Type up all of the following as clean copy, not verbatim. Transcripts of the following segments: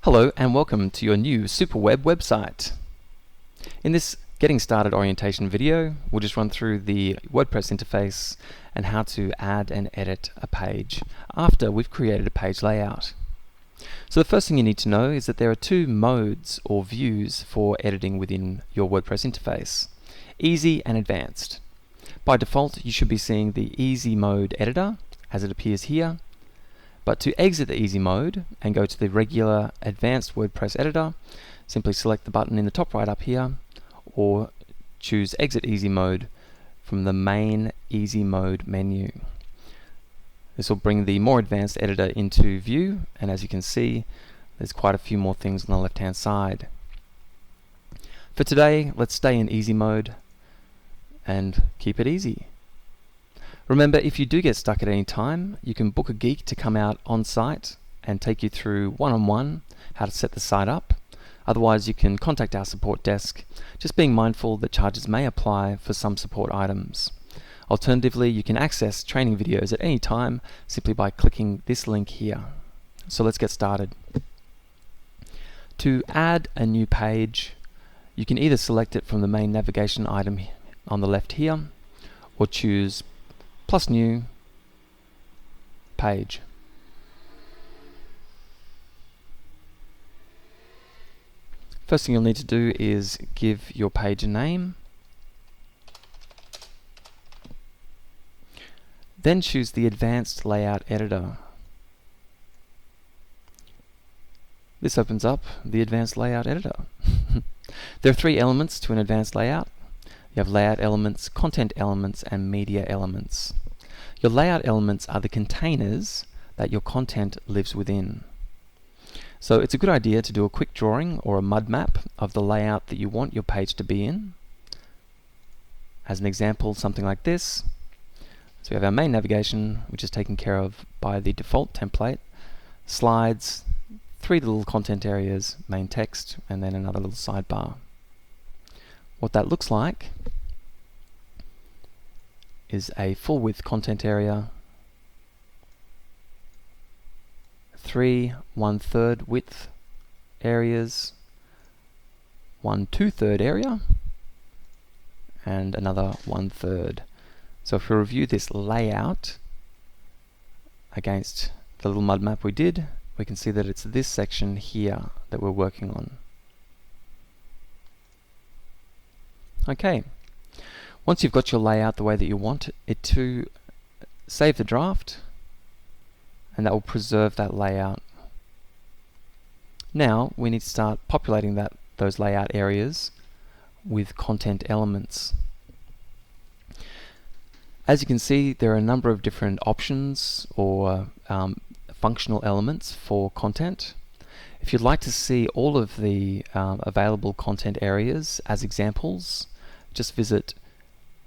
Hello and welcome to your new Superweb website. In this Getting Started orientation video, we'll just run through the WordPress interface and how to add and edit a page after we've created a page layout. So the first thing you need to know is that there are two modes or views for editing within your WordPress interface: Easy and Advanced. By default, you should be seeing the Easy mode editor as it appears here. But to exit the Easy mode and go to the regular Advanced WordPress editor, simply select the button in the top right up here, or choose Exit Easy mode from the main Easy mode menu. This will bring the more advanced editor into view, and as you can see, there's quite a few more things on the left hand side. For today, let's stay in Easy mode and keep it easy. Remember, if you do get stuck at any time, you can book a geek to come out on site and take you through one-on-one how to set the site up. Otherwise, you can contact our support desk, just being mindful that charges may apply for some support items. Alternatively, you can access training videos at any time simply by clicking this link here. So let's get started. To add a new page, you can either select it from the main navigation item on the left here, or choose plus new page. First thing you'll need to do is give your page a name. Then choose the Advanced Layout Editor. This opens up the Advanced Layout Editor. There are three elements to an advanced layout. You have layout elements, content elements, and media elements. Your layout elements are the containers that your content lives within. So it's a good idea to do a quick drawing or a mud map of the layout that you want your page to be in. As an example, something like this. So we have our main navigation, which is taken care of by the default template, slides, three little content areas, main text, and then another little sidebar. What that looks like is a full width content area, 3 1/3 width areas, 1 2/3 area, and another 1/3. So if we review this layout against the little mud map we did, we can see that it's this section here that we're working on. Okay, once you've got your layout the way that you want it to, save the draft, and that will preserve that layout. Now we need to start populating those layout areas with content elements. As you can see, there are a number of different options or functional elements for content. If you'd like to see all of the available content areas as examples, just visit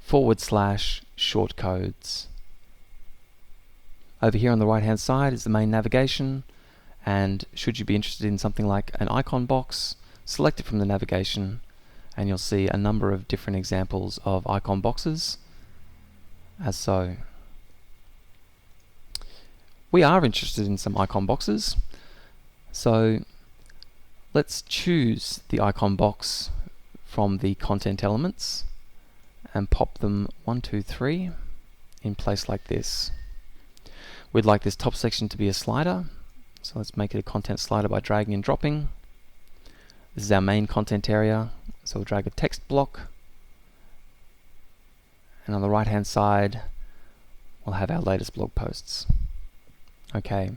/shortcodes. Over here on the right hand side is the main navigation, and should you be interested in something like an icon box, select it from the navigation and you'll see a number of different examples of icon boxes, as so. We are interested in some icon boxes, so let's choose the icon box from the content elements and pop them 1 2 3 in place like this. We'd like this top section to be a slider, so let's make it a content slider by dragging and dropping. This is our main content area, so we'll drag a text block, and on the right hand side we'll have our latest blog posts. Okay,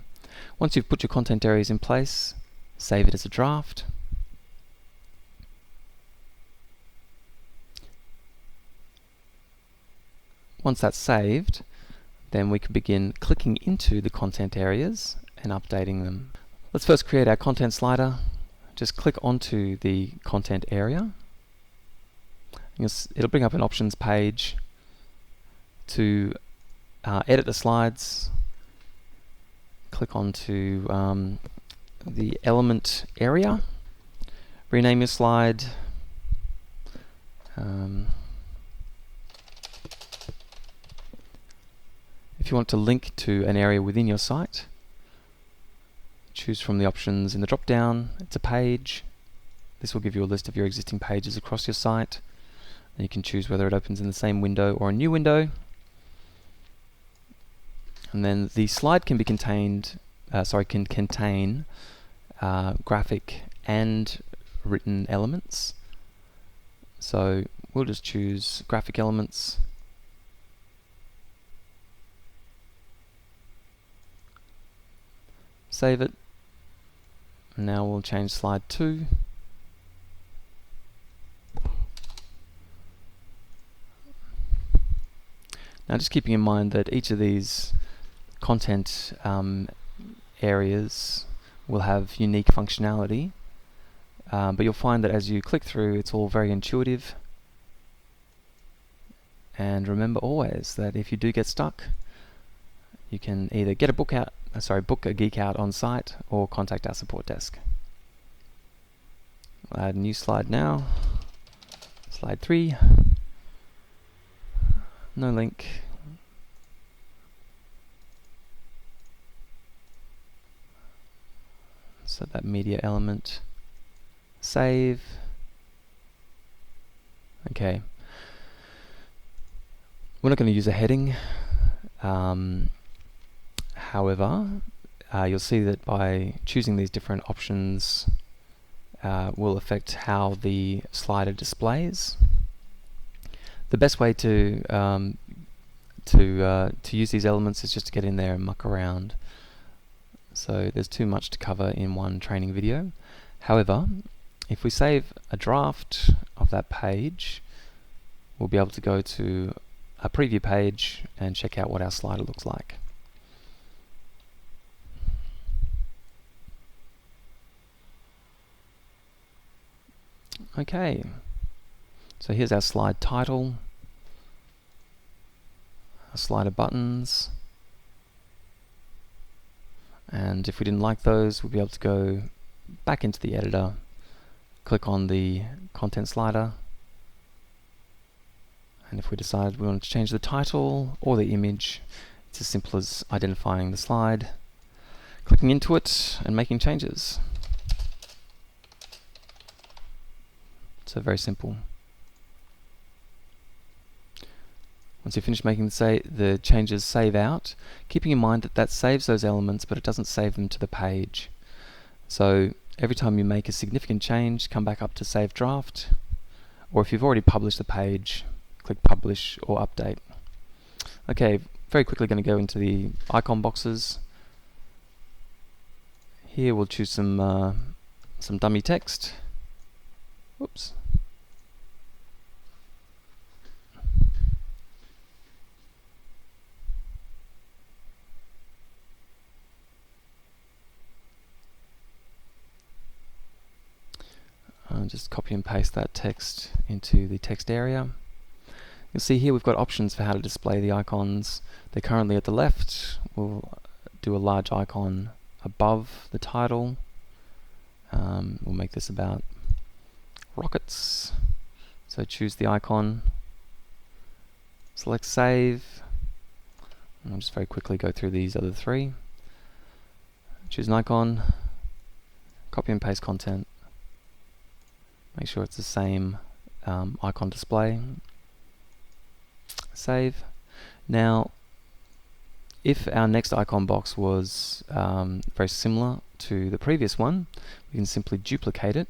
once you've put your content areas in place, save it as a draft. Once that's saved, then we can begin clicking into the content areas and updating them. Let's first create our content slider. Just click onto the content area. It'll bring up an options page to edit the slides. Click onto the element area, rename your slide. If you want to link to an area within your site, choose from the options in the drop down. It's a page. This will give you a list of your existing pages across your site. And you can choose whether it opens in the same window or a new window. And then the slide can be contained, can contain graphic and written elements. So we'll just choose graphic elements. Save it. Now we'll change slide 2. Now just keeping in mind that each of these content areas will have unique functionality, but you'll find that as you click through, it's all very intuitive. And remember always that if you do get stuck, you can either get a book a geek out on site or contact our support desk. I'll add a new slide now. Slide 3. No link. So that media element. Save. Okay. We're not going to use a heading. However, you'll see that by choosing these different options will affect how the slider displays. The best way to use these elements is just to get in there and muck around. So there's too much to cover in one training video. However, if we save a draft of that page, we'll be able to go to a preview page and check out what our slider looks like. Okay, so here's our slide title, our slider buttons, and if we didn't like those, we'll be able to go back into the editor, click on the content slider, and if we decide we want to change the title or the image, it's as simple as identifying the slide, clicking into it, and making changes. So very simple. Once you finish making the changes, save out, keeping in mind that that saves those elements, but it doesn't save them to the page. So every time you make a significant change, come back up to Save Draft, or if you've already published the page, click Publish or Update. Okay, very quickly going to go into the icon boxes. Here we'll choose some dummy text. Whoops. Just copy and paste that text into the text area. You'll see here we've got options for how to display the icons. They're currently at the left. We'll do a large icon above the title. We'll make this about rockets. So choose the icon, select save, and I'll just very quickly go through these other 3. Choose an icon, copy and paste content, make sure it's the same icon display, save. Now if our next icon box was very similar to the previous one, we can simply duplicate it.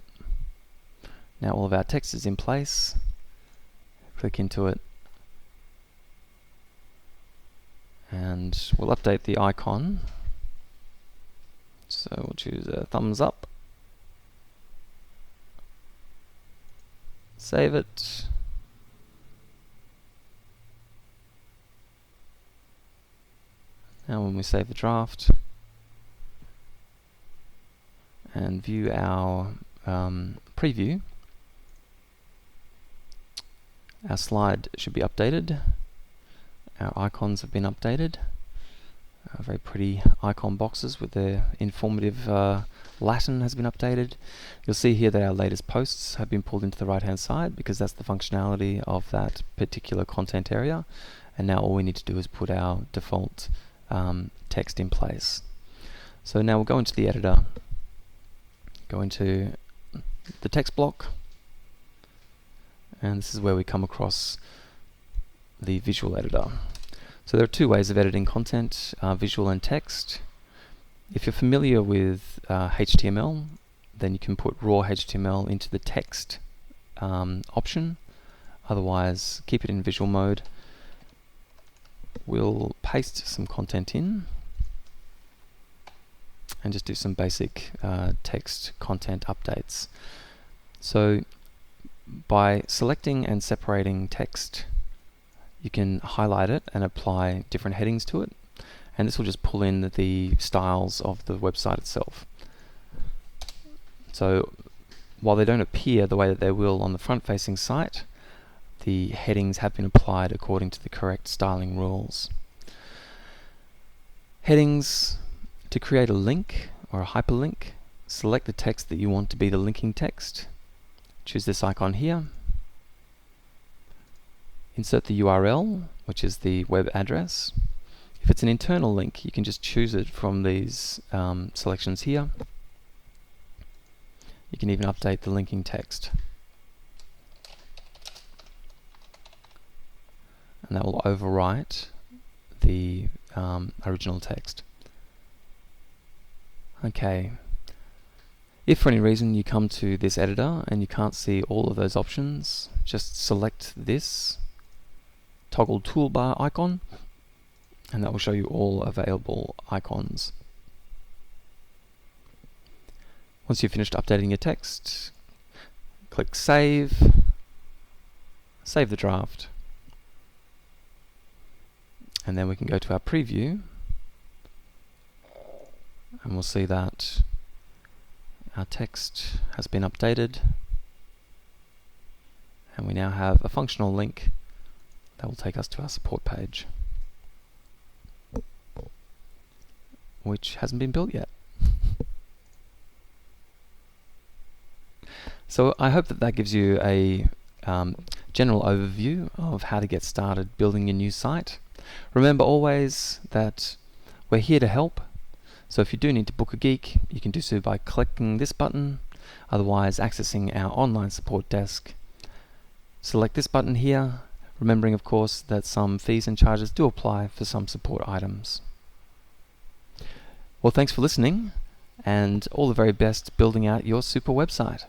Now all of our text is in place. Click into it, and we'll update the icon. So we'll choose a thumbs up, save it, now when we save the draft and view our preview, our slide should be updated. Our icons have been updated. Very pretty icon boxes with their informative Latin has been updated. You'll see here that our latest posts have been pulled into the right hand side because that's the functionality of that particular content area, and now all we need to do is put our default text in place. So now we'll go into the editor, go into the text block, and this is where we come across the visual editor. So there are two ways of editing content, visual and text. If you're familiar with HTML, then you can put raw HTML into the text option. Otherwise, keep it in visual mode. We'll paste some content in and just do some basic text content updates. So by selecting and separating text, you can highlight it and apply different headings to it, and this will just pull in the styles of the website itself. So while they don't appear the way that they will on the front-facing site, the headings have been applied according to the correct styling rules. Headings: to create a link or a hyperlink, select the text that you want to be the linking text. Choose this icon here. Insert the URL, which is the web address. If it's an internal link, you can just choose it from these selections here. You can even update the linking text. And that will overwrite the original text. Okay. If for any reason you come to this editor and you can't see all of those options, just select this toggle toolbar icon, and that will show you all available icons. Once you've finished updating your text, click Save, save the draft, and then we can go to our preview, and we'll see that our text has been updated, and we now have a functional link that will take us to our support page, which hasn't been built yet. So I hope that gives you a general overview of how to get started building your new site. Remember always that we're here to help. So if you do need to book a geek, you can do so by clicking this button, otherwise accessing our online support desk. Select this button here, remembering of course that some fees and charges do apply for some support items. Well, thanks for listening, and all the very best building out your super website.